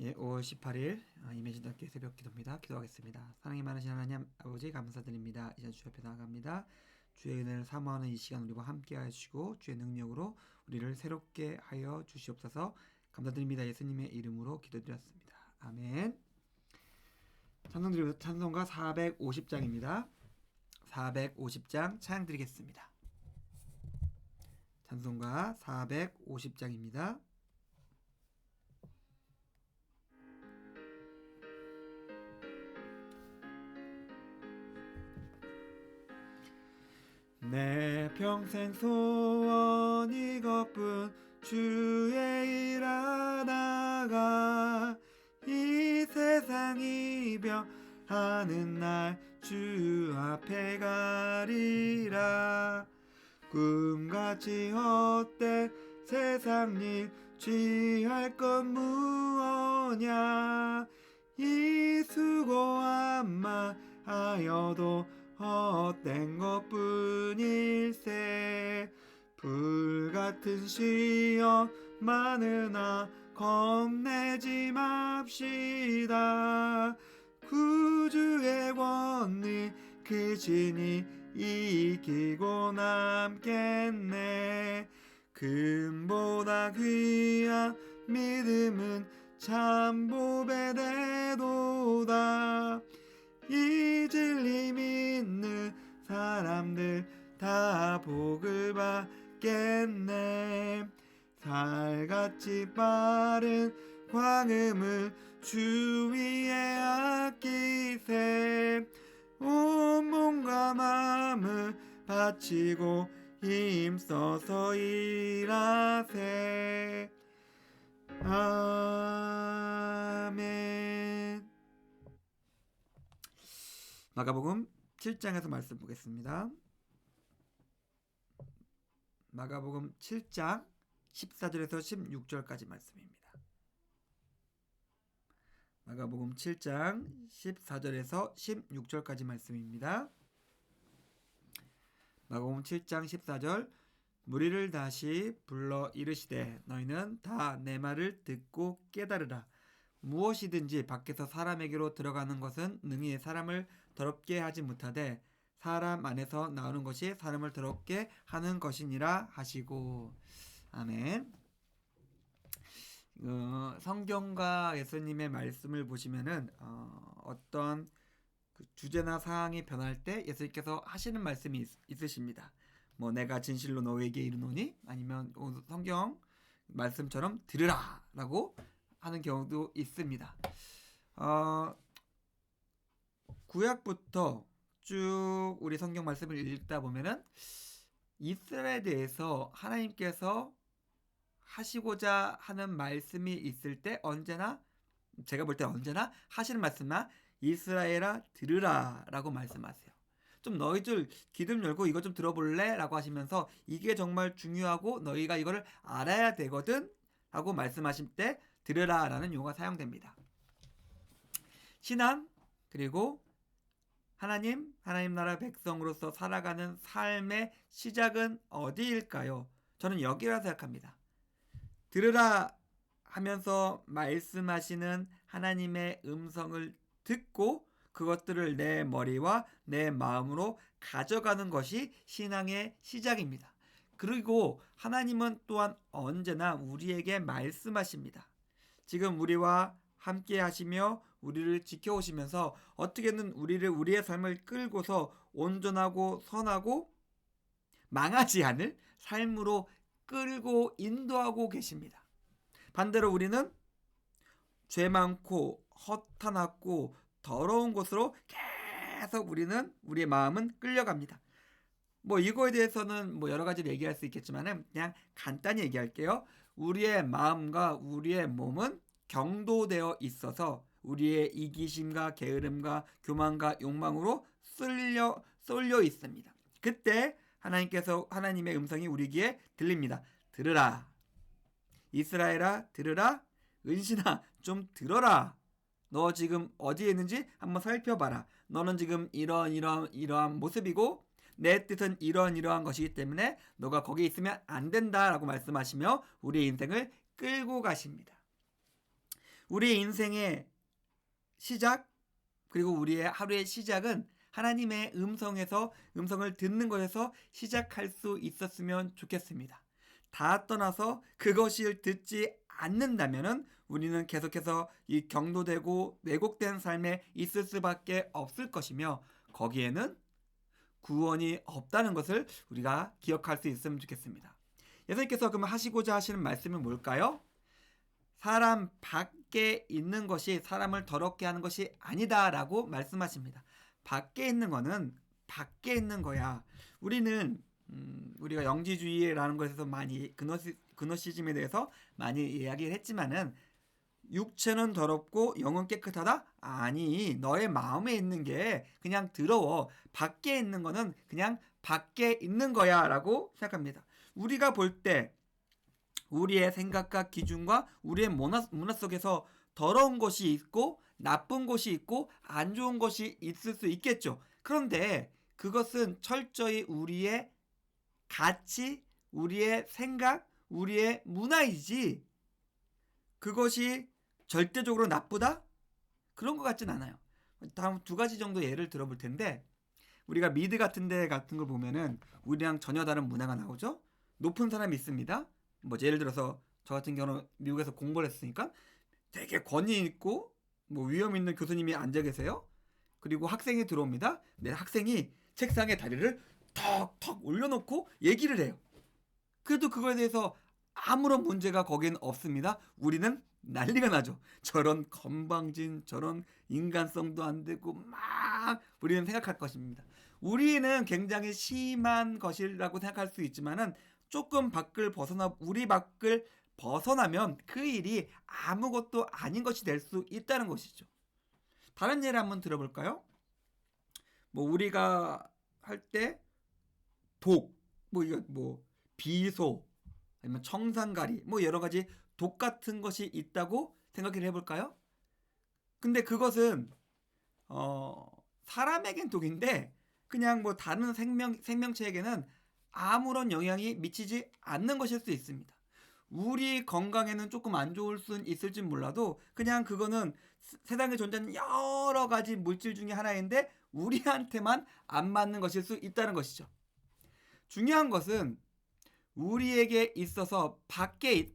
5월 18일 임해진단께 새벽 기도입니다. 기도하겠습니다. 사랑이 많으신 하나님 아버지 감사드립니다. 이제 주 앞에 나아갑니다. 주의 은혜를 사모하는 이 시간 우리와 함께 하시고 주의 능력으로 우리를 새롭게 하여 주시옵소서. 감사드립니다. 예수님의 이름으로 기도드렸습니다. 아멘. 찬송가 450장입니다. 450장 찬양 드리겠습니다. 찬송가 450장입니다. 내 평생 소원 이것뿐 주의 일 하다가 이 세상 이별하는 날 주 앞에 가리라. 꿈같이 헛된 세상 일 취할 것 무엇냐. 이 수고함만 하여도 헛된 것뿐일세. 불같은 시험 많으나 겁내지 맙시다. 구주의 권리 크시니 이기고 남겠네. 금보다 귀한 믿음은 참 보배 되도다. 이 진리 믿는 사람들 다 복을 받겠네. 살같이 빠른 광음을 주 위에 아끼세. 온 몸과 마음을 바치고 힘써서 일하세. 아멘. 마가복음 7장에서 말씀 보겠습니다. 마가복음 7장 14절에서 16절까지 말씀입니다. 마가복음 7장 14절에서 16절까지 말씀입니다. 마가복음 7장 14절 무리를 다시 불러 이르시되 너희는 다 내 말을 듣고 깨달으라. 무엇이든지 밖에서 사람에게로 들어가는 것은 능히 사람을 더럽게 하지 못하되 사람 안에서 나오는 것이 사람을 더럽게 하는 것이니라 하시고. 아멘. 성경과 예수님의 말씀을 보시면은 어떤 그 주제나 사항이 변할 때 예수님께서 하시는 말씀이 있으십니다. 뭐 내가 진실로 너에게 이르노니, 아니면 성경 말씀처럼 들으라 라고 하는 경우도 있습니다. 구약부터 쭉 우리 성경 말씀을 읽다 보면은 이스라엘에 대해서 하나님께서 하시고자 하는 말씀이 있을 때 언제나, 제가 볼 때 언제나 하시는 말씀만 이스라엘아 들으라 라고 말씀하세요. 좀 너희들 귀 좀 열고 이거 좀 들어볼래? 라고 하시면서 이게 정말 중요하고 너희가 이거를 알아야 되거든? 라고 말씀하실 때 들으라 라는 용어가 사용됩니다. 신앙, 그리고 하나님 나라 백성으로서 살아가는 삶의 시작은 어디일까요? 저는 여기라 생각합니다. 들으라 하면서 말씀하시는 하나님의 음성을 듣고 그것들을 내 머리와 내 마음으로 가져가는 것이 신앙의 시작입니다. 그리고 하나님은 또한 언제나 우리에게 말씀하십니다. 지금 우리와 함께 하시며 우리를 지켜오시면서 어떻게든 우리의 삶을 끌고서 온전하고 선하고 망하지 않을 삶으로 끌고 인도하고 계십니다. 반대로 우리는 죄 많고 허탄하고 더러운 곳으로 계속 우리의 마음은 끌려갑니다. 이거에 대해서는 여러 가지로 얘기할 수 있겠지만 그냥 간단히 얘기할게요. 우리의 마음과 우리의 몸은 경도되어 있어서 우리의 이기심과 게으름과 교만과 욕망으로 쏠려 있습니다. 그때 하나님의 음성이 우리 귀에 들립니다. 들으라. 이스라엘아 들으라. 은신아 좀 들어라. 너 지금 어디에 있는지 한번 살펴봐라. 너는 지금 이러한 모습이고 내 뜻은 이러한 것이기 때문에 너가 거기에 있으면 안 된다라고 말씀하시며 우리의 인생을 끌고 가십니다. 우리의 인생의 시작 그리고 우리의 하루의 시작은 하나님의 음성을 듣는 것에서 시작할 수 있었으면 좋겠습니다. 다 떠나서 그것을 듣지 않는다면은 우리는 계속해서 이 경도되고 왜곡된 삶에 있을 수밖에 없을 것이며 거기에는 구원이 없다는 것을 우리가 기억할 수 있으면 좋겠습니다. 예수님께서 그러면 하시고자 하시는 말씀은 뭘까요? 사람 밖에 있는 것이 사람을 더럽게 하는 것이 아니다라고 말씀하십니다. 밖에 있는 거는 밖에 있는 거야. 우리가 영지주의라는 것에서 많이 그노시즘에 대해서 많이 이야기를 했지만은 육체는 더럽고 영은 깨끗하다? 아니, 너의 마음에 있는 게 그냥 더러워. 밖에 있는 거는 그냥 밖에 있는 거야 라고 생각합니다. 우리가 볼 때 우리의 생각과 기준과 우리의 문화 속에서 더러운 것이 있고 나쁜 것이 있고 안 좋은 것이 있을 수 있겠죠. 그런데 그것은 철저히 우리의 가치, 우리의 생각, 우리의 문화이지 그것이 절대적으로 나쁘다? 그런 것 같진 않아요. 다음 두 가지 정도 예를 들어볼 텐데 우리가 미드 같은 데 같은 걸 보면은 우리랑 전혀 다른 문화가 나오죠. 높은 사람이 있습니다. 뭐 예를 들어서 저 같은 경우는 미국에서 공부를 했으니까 되게 권위 있고 뭐 위험 있는 교수님이 앉아 계세요. 그리고 학생이 들어옵니다. 네, 학생이 책상에 다리를 턱턱 올려놓고 얘기를 해요. 그래도 그거에 대해서 아무런 문제가 거기엔 없습니다. 우리는 난리가 나죠. 저런 건방진, 저런 인간성도 안 되고 막 우리는 생각할 것입니다. 우리는 굉장히 심한 것이라고 생각할 수 있지만은 조금 우리 밖을 벗어나면 그 일이 아무것도 아닌 것이 될 수 있다는 것이죠. 다른 예를 한번 들어볼까요? 뭐 우리가 할 때 이거 비소, 아니면 청산가리, 뭐 여러 가지 독 같은 것이 있다고 생각을 해볼까요? 근데 그것은 사람에겐 독인데 그냥 뭐 다른 생명체에게는 아무런 영향이 미치지 않는 것일 수 있습니다. 우리 건강에는 조금 안 좋을 수 있을지 몰라도 그냥 그거는 세상에 존재하는 여러 가지 물질 중에 하나인데 우리한테만 안 맞는 것일 수 있다는 것이죠. 중요한 것은 우리에게 있어서 밖에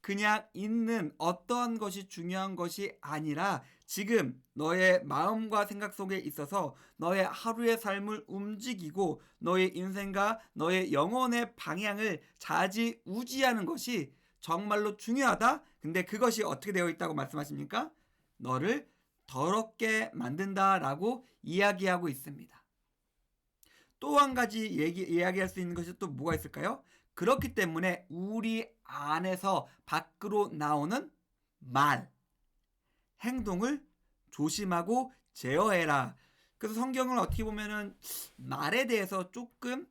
그냥 있는 어떤 것이 중요한 것이 아니라 지금 너의 마음과 생각 속에 있어서 너의 하루의 삶을 움직이고 너의 인생과 너의 영혼의 방향을 좌지우지하는 것이 정말로 중요하다. 근데 그것이 어떻게 되어 있다고 말씀하십니까? 너를 더럽게 만든다라고 이야기하고 있습니다. 또 한 가지 이야기할 수 있는 것이 또 뭐가 있을까요? 그렇기 때문에 우리 안에서 밖으로 나오는 말, 행동을 조심하고 제어해라. 그래서 성경을 어떻게 보면은 말에 대해서 조금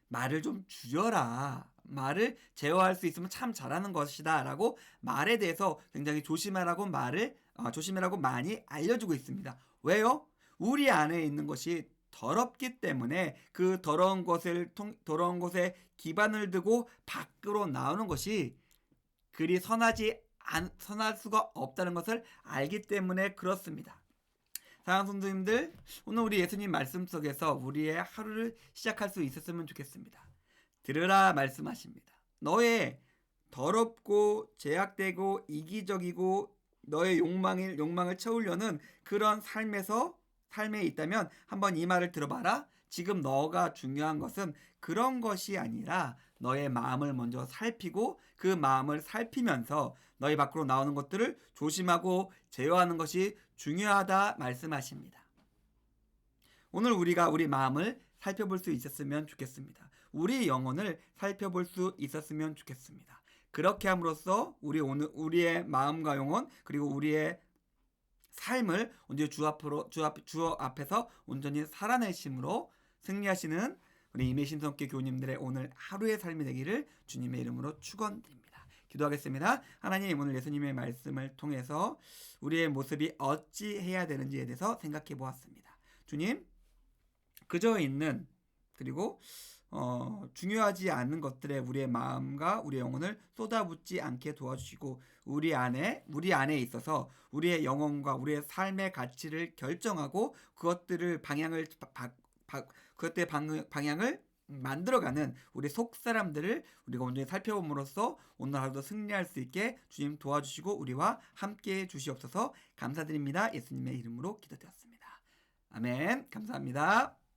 말을 좀 줄여라. 말을 제어할 수 있으면 참 잘하는 것이다 라고 말에 대해서 굉장히 조심하라고 많이 알려주고 있습니다. 왜요? 우리 안에 있는 것이 더럽기 때문에 그 더러운 곳에 기반을 두고 밖으로 나오는 것이 그리 선할 수가 없다는 것을 알기 때문에 그렇습니다. 사랑하는 성도님들, 오늘 우리 예수님 말씀 속에서 우리의 하루를 시작할 수 있었으면 좋겠습니다. 들으라 말씀하십니다. 너의 더럽고 제약되고 이기적이고 너의 욕망을 채우려는 그런 삶에 있다면 한번 이 말을 들어봐라. 지금 너가 중요한 것은 그런 것이 아니라 너의 마음을 먼저 살피고 그 마음을 살피면서 너희 밖으로 나오는 것들을 조심하고 제어하는 것이 중요하다 말씀하십니다. 오늘 우리가 우리 마음을 살펴볼 수 있었으면 좋겠습니다. 우리 영혼을 살펴볼 수 있었으면 좋겠습니다. 그렇게 함으로써 우리의 마음과 영혼 그리고 우리의 삶을 온전히 주 앞에서 온전히 살아내심으로 승리하시는 우리 임의신성교 교우님들의 오늘 하루의 삶이 되기를 주님의 이름으로 축원드립니다. 기도하겠습니다. 하나님, 오늘 예수님의 말씀을 통해서 우리의 모습이 어찌해야 되는지에 대해서 생각해 보았습니다. 주님, 그저 있는 그리고 중요하지 않은 것들에 우리의 마음과 우리의 영혼을 쏟아붓지 않게 도와주시고 우리 안에 있어서 우리의 영혼과 우리의 삶의 가치를 결정하고 그것들을 그것들의 방향을 만들어가는 우리 속 사람들을 우리가 오늘 살펴봄으로써 오늘 하루도 승리할 수 있게 주님 도와주시고 우리와 함께해 주시옵소서. 감사드립니다. 예수님의 이름으로 기도드렸습니다. 아멘. 감사합니다.